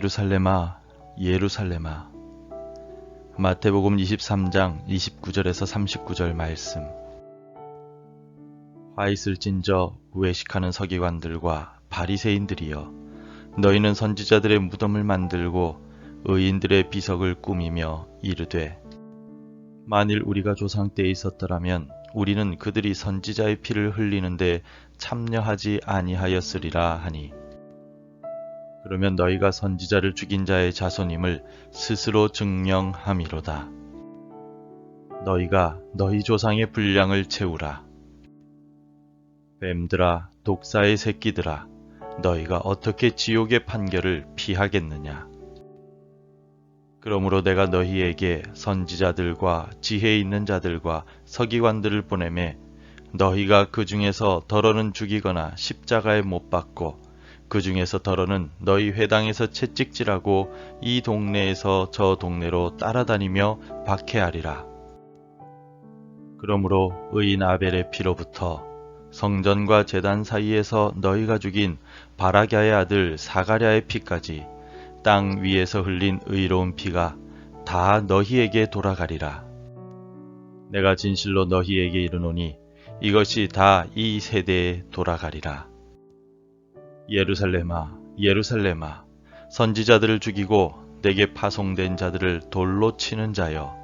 예루살렘아, 예루살렘아. 마태복음 23장 29절에서 39절 말씀. 화 있을진저 외식하는 서기관들과 바리새인들이여, 너희는 선지자들의 무덤을 만들고 의인들의 비석을 꾸미며 이르되, 만일 우리가 조상 때에 있었더라면 우리는 그들이 선지자의 피를 흘리는데 참여하지 아니하였으리라 하니, 그러면 너희가 선지자를 죽인 자의 자손임을 스스로 증명함이로다. 너희가 너희 조상의 분량을 채우라. 뱀들아, 독사의 새끼들아, 너희가 어떻게 지옥의 판결을 피하겠느냐? 그러므로 내가 너희에게 선지자들과 지혜 있는 자들과 서기관들을 보내매 너희가 그 중에서 더러는 죽이거나 십자가에 못 박고 그 중에서 더러는 너희 회당에서 채찍질하고 이 동네에서 저 동네로 따라다니며 박해하리라. 그러므로 의인 아벨의 피로부터 성전과 제단 사이에서 너희가 죽인 바라갸의 아들 사가랴의 피까지 땅 위에서 흘린 의로운 피가 다 너희에게 돌아가리라. 내가 진실로 너희에게 이르노니 이것이 다 이 세대에 돌아가리라. 예루살렘아, 예루살렘아, 선지자들을 죽이고 내게 파송된 자들을 돌로 치는 자여,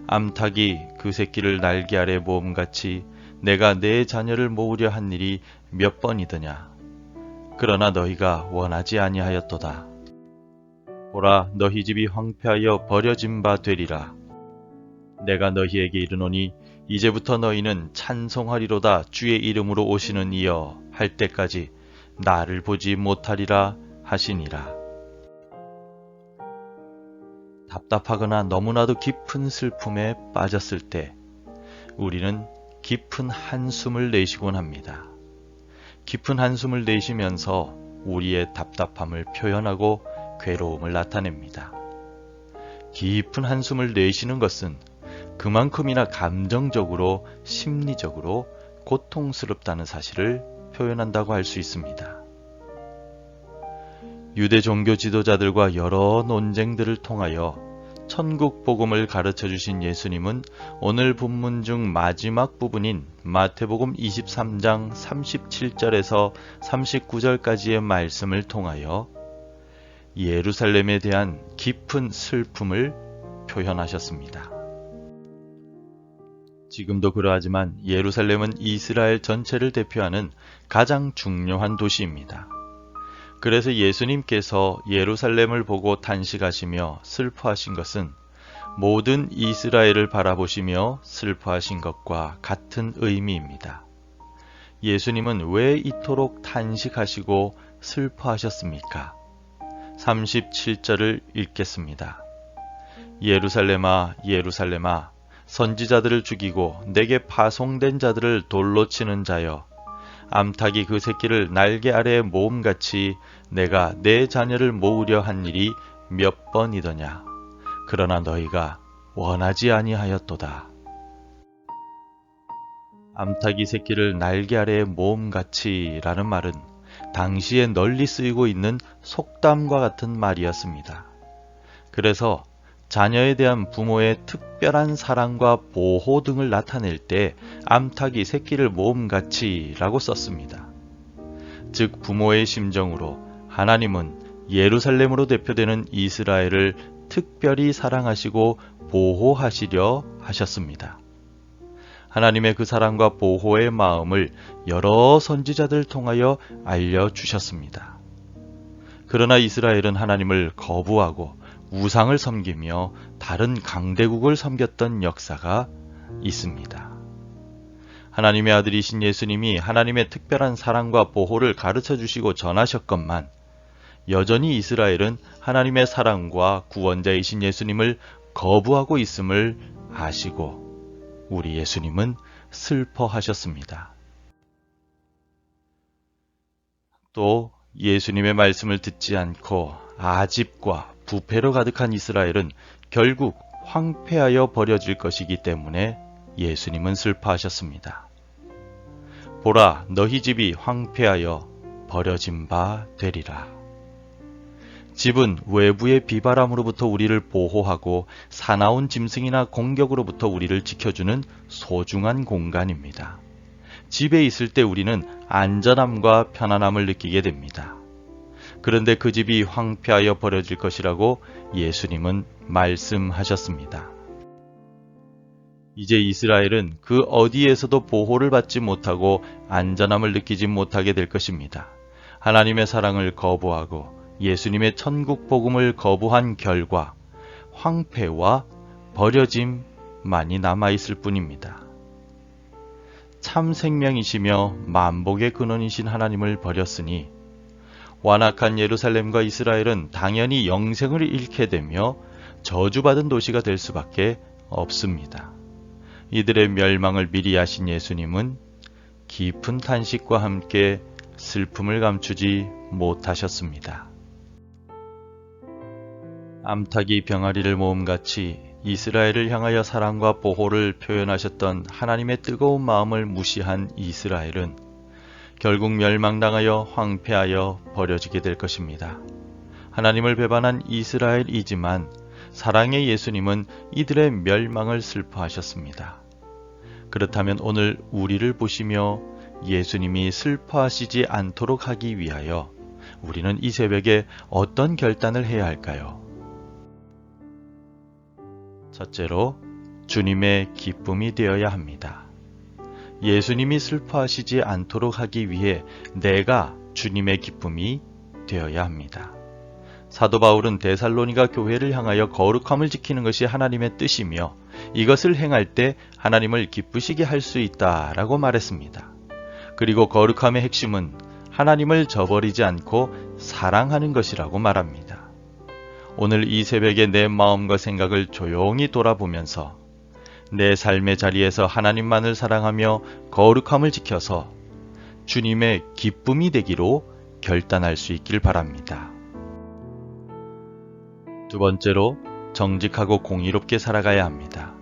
암탉이 그 새끼를 날개 아래 모음같이 내가 내 자녀를 모으려 한 일이 몇 번이더냐. 그러나 너희가 원하지 아니하였도다. 보라, 너희 집이 황폐하여 버려진 바 되리라. 내가 너희에게 이르노니 이제부터 너희는 찬송하리로다. 주의 이름으로 오시는 이여 할 때까지 나를 보지 못하리라 하시니라. 답답하거나 너무나도 깊은 슬픔에 빠졌을 때 우리는 깊은 한숨을 내쉬곤 합니다. 깊은 한숨을 내쉬면서 우리의 답답함을 표현하고 괴로움을 나타냅니다. 깊은 한숨을 내쉬는 것은 그만큼이나 감정적으로, 심리적으로 고통스럽다는 사실을 표현한다고 할 수 있습니다. 유대 종교 지도자들과 여러 논쟁들을 통하여 천국 복음을 가르쳐 주신 예수님은 오늘 본문 중 마지막 부분인 마태복음 23장 37절에서 39절까지의 말씀을 통하여 예루살렘에 대한 깊은 슬픔을 표현하셨습니다. 지금도 그러하지만 예루살렘은 이스라엘 전체를 대표하는 가장 중요한 도시입니다. 그래서 예수님께서 예루살렘을 보고 탄식하시며 슬퍼하신 것은 모든 이스라엘을 바라보시며 슬퍼하신 것과 같은 의미입니다. 예수님은 왜 이토록 탄식하시고 슬퍼하셨습니까? 37절을 읽겠습니다. 예루살렘아, 예루살렘아, 선지자들을 죽이고 내게 파송된 자들을 돌로 치는 자여, 암탉이 그 새끼를 날개 아래에 모음같이 내가 내 자녀를 모으려 한 일이 몇 번이더냐. 그러나 너희가 원하지 아니하였도다. 암탉이 새끼를 날개 아래에 모음같이 라는 말은 당시에 널리 쓰이고 있는 속담과 같은 말이었습니다. 그래서 자녀에 대한 부모의 특별한 사랑과 보호 등을 나타낼 때 암탉이 새끼를 모음같이 라고 썼습니다. 즉 부모의 심정으로 하나님은 예루살렘으로 대표되는 이스라엘을 특별히 사랑하시고 보호하시려 하셨습니다. 하나님의 그 사랑과 보호의 마음을 여러 선지자들 통하여 알려주셨습니다. 그러나 이스라엘은 하나님을 거부하고 우상을 섬기며 다른 강대국을 섬겼던 역사가 있습니다. 하나님의 아들이신 예수님이 하나님의 특별한 사랑과 보호를 가르쳐 주시고 전하셨건만 여전히 이스라엘은 하나님의 사랑과 구원자이신 예수님을 거부하고 있음을 아시고 우리 예수님은 슬퍼하셨습니다. 또 예수님의 말씀을 듣지 않고 아집과 부패로 가득한 이스라엘은 결국 황폐하여 버려질 것이기 때문에 예수님은 슬퍼하셨습니다. 보라, 너희 집이 황폐하여 버려진 바 되리라. 집은 외부의 비바람으로부터 우리를 보호하고 사나운 짐승이나 공격으로부터 우리를 지켜주는 소중한 공간입니다. 집에 있을 때 우리는 안전함과 편안함을 느끼게 됩니다. 그런데 그 집이 황폐하여 버려질 것이라고 예수님은 말씀하셨습니다. 이제 이스라엘은 그 어디에서도 보호를 받지 못하고 안전함을 느끼지 못하게 될 것입니다. 하나님의 사랑을 거부하고 예수님의 천국 복음을 거부한 결과 황폐와 버려짐만이 남아있을 뿐입니다. 참 생명이시며 만복의 근원이신 하나님을 버렸으니 완악한 예루살렘과 이스라엘은 당연히 영생을 잃게 되며 저주받은 도시가 될 수밖에 없습니다. 이들의 멸망을 미리 아신 예수님은 깊은 탄식과 함께 슬픔을 감추지 못하셨습니다. 암탉이 병아리를 모음같이 이스라엘을 향하여 사랑과 보호를 표현하셨던 하나님의 뜨거운 마음을 무시한 이스라엘은 결국 멸망당하여 황폐하여 버려지게 될 것입니다. 하나님을 배반한 이스라엘이지만 사랑의 예수님은 이들의 멸망을 슬퍼하셨습니다. 그렇다면 오늘 우리를 보시며 예수님이 슬퍼하시지 않도록 하기 위하여 우리는 이 새벽에 어떤 결단을 해야 할까요? 첫째로, 주님의 기쁨이 되어야 합니다. 예수님이 슬퍼하시지 않도록 하기 위해 내가 주님의 기쁨이 되어야 합니다. 사도 바울은 데살로니가 교회를 향하여 거룩함을 지키는 것이 하나님의 뜻이며 이것을 행할 때 하나님을 기쁘시게 할 수 있다라고 말했습니다. 그리고 거룩함의 핵심은 하나님을 저버리지 않고 사랑하는 것이라고 말합니다. 오늘 이 새벽에 내 마음과 생각을 조용히 돌아보면서 내 삶의 자리에서 하나님만을 사랑하며 거룩함을 지켜서 주님의 기쁨이 되기로 결단할 수 있길 바랍니다. 두 번째로, 정직하고 공의롭게 살아가야 합니다.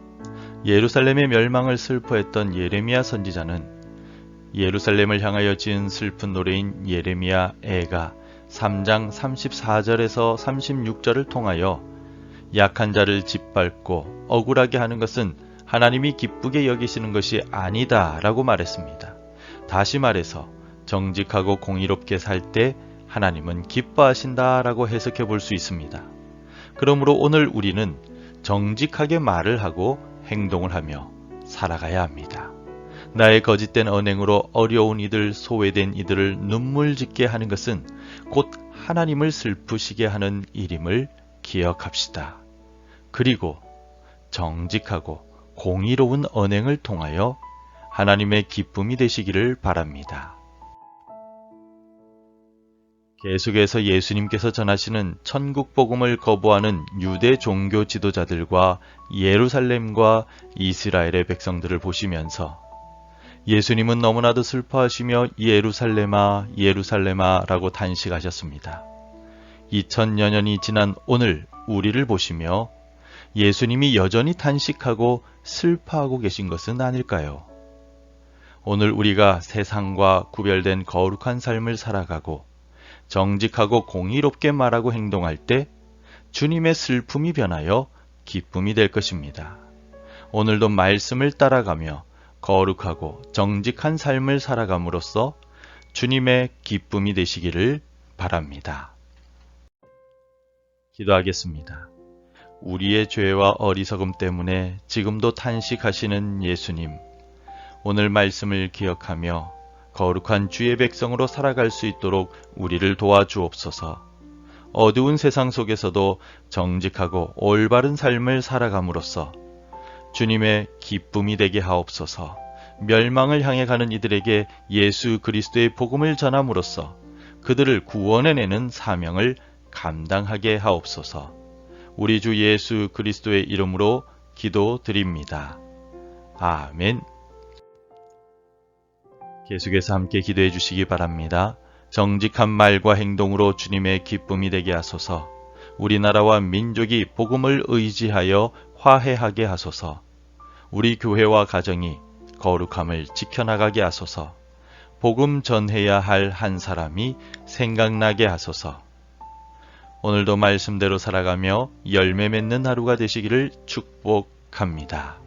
예루살렘의 멸망을 슬퍼했던 예레미야 선지자는 예루살렘을 향하여 지은 슬픈 노래인 예레미야 애가 3장 34절에서 36절을 통하여 약한 자를 짓밟고 억울하게 하는 것은 하나님이 기쁘게 여기시는 것이 아니다 라고 말했습니다. 다시 말해서 정직하고 공의롭게 살 때 하나님은 기뻐하신다 라고 해석해 볼 수 있습니다. 그러므로 오늘 우리는 정직하게 말을 하고 행동을 하며 살아가야 합니다. 나의 거짓된 언행으로 어려운 이들, 소외된 이들을 눈물 짓게 하는 것은 곧 하나님을 슬프시게 하는 일임을 기억합시다. 그리고 정직하고 공의로운 언행을 통하여 하나님의 기쁨이 되시기를 바랍니다. 계속해서 예수님께서 전하시는 천국 복음을 거부하는 유대 종교 지도자들과 예루살렘과 이스라엘의 백성들을 보시면서 예수님은 너무나도 슬퍼하시며 예루살렘아 예루살렘아 라고 탄식하셨습니다. 2000여 년이 지난 오늘 우리를 보시며 예수님이 여전히 탄식하고 슬퍼하고 계신 것은 아닐까요? 오늘 우리가 세상과 구별된 거룩한 삶을 살아가고 정직하고 공의롭게 말하고 행동할 때 주님의 슬픔이 변하여 기쁨이 될 것입니다. 오늘도 말씀을 따라가며 거룩하고 정직한 삶을 살아감으로써 주님의 기쁨이 되시기를 바랍니다. 기도하겠습니다. 우리의 죄와 어리석음 때문에 지금도 탄식하시는 예수님, 오늘 말씀을 기억하며 거룩한 주의 백성으로 살아갈 수 있도록 우리를 도와주옵소서. 어두운 세상 속에서도 정직하고 올바른 삶을 살아감으로써 주님의 기쁨이 되게 하옵소서. 멸망을 향해 가는 이들에게 예수 그리스도의 복음을 전함으로써 그들을 구원해내는 사명을 감당하게 하옵소서. 우리 주 예수 그리스도의 이름으로 기도드립니다. 아멘. 계속해서 함께 기도해 주시기 바랍니다. 정직한 말과 행동으로 주님의 기쁨이 되게 하소서. 우리나라와 민족이 복음을 의지하여 화해하게 하소서. 우리 교회와 가정이 거룩함을 지켜나가게 하소서. 복음 전해야 할 한 사람이 생각나게 하소서. 오늘도 말씀대로 살아가며 열매 맺는 하루가 되시기를 축복합니다.